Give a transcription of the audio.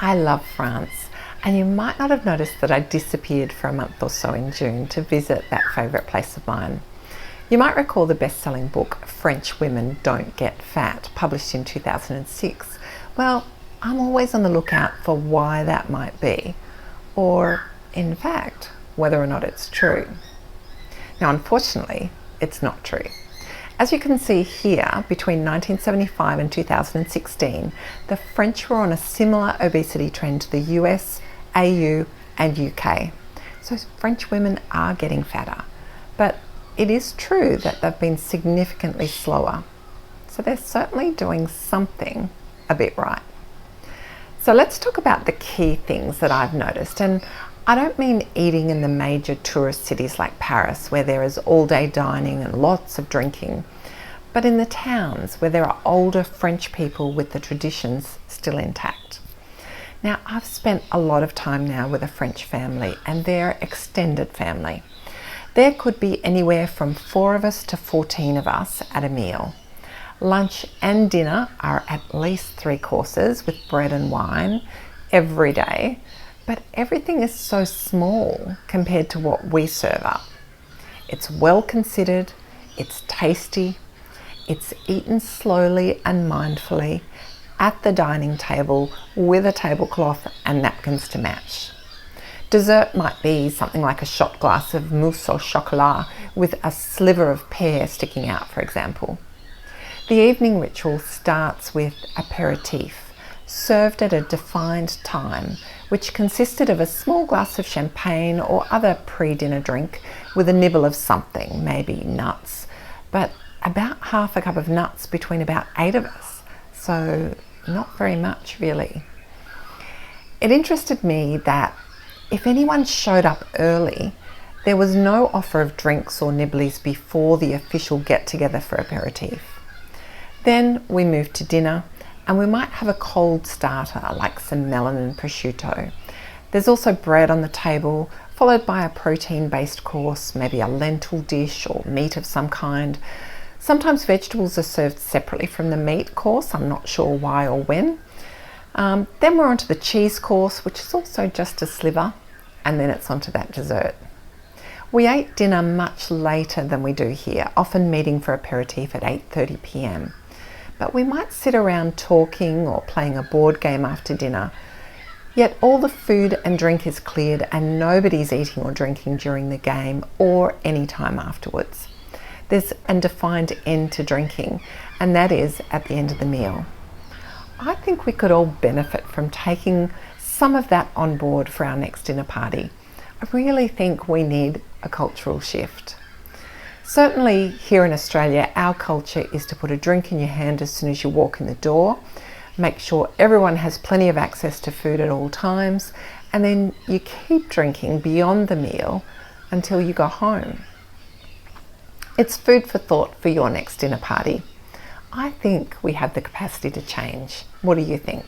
I love France, and you might not have noticed that I disappeared for a month or so in June to visit that favourite place of mine. You might recall the best-selling book French Women Don't Get Fat, published in 2006. Well, I'm always on the lookout for why that might be, or in fact, whether or not it's true. Now, unfortunately, it's not true. As you can see here, between 1975 and 2016, the French were on a similar obesity trend to the US, AU and UK. So French women are getting fatter, but it is true that they've been significantly slower. So they're certainly doing something a bit right. So let's talk about the key things that I've noticed. And I don't mean eating in the major tourist cities like Paris, where there is all-day dining and lots of drinking, but in the towns where there are older French people with the traditions still intact. Now, I've spent a lot of time now with a French family and their extended family. There could be anywhere from 4 of us to 14 of us at a meal. Lunch and dinner are at least 3 courses with bread and wine every day, but everything is so small compared to what we serve up. It's well considered, it's tasty, it's eaten slowly and mindfully at the dining table with a tablecloth and napkins to match. Dessert might be something like a shot glass of mousse au chocolat with a sliver of pear sticking out, for example. The evening ritual starts with aperitif, served at a defined time, which consisted of a small glass of champagne or other pre-dinner drink with a nibble of something, maybe nuts, but about half a cup of nuts between about 8 of us, so not very much really. It interested me that if anyone showed up early, there was no offer of drinks or nibblies before the official get-together for aperitif. Then we moved to dinner, and we might have a cold starter like some melon and prosciutto. There's also bread on the table, followed by a protein-based course, maybe a lentil dish or meat of some kind. Sometimes vegetables are served separately from the meat course, I'm not sure why or when. Then we're onto the cheese course, which is also just a sliver, and then it's onto that dessert. We ate dinner much later than we do here, often meeting for aperitif at 8:30 p.m. But we might sit around talking or playing a board game after dinner. Yet all the food and drink is cleared and nobody's eating or drinking during the game or any time afterwards. There's a defined end to drinking, and that is at the end of the meal. I think we could all benefit from taking some of that on board for our next dinner party. I really think we need a cultural shift. Certainly here in Australia, our culture is to put a drink in your hand as soon as you walk in the door, make sure everyone has plenty of access to food at all times, and then you keep drinking beyond the meal until you go home. It's food for thought for your next dinner party. I think we have the capacity to change. What do you think?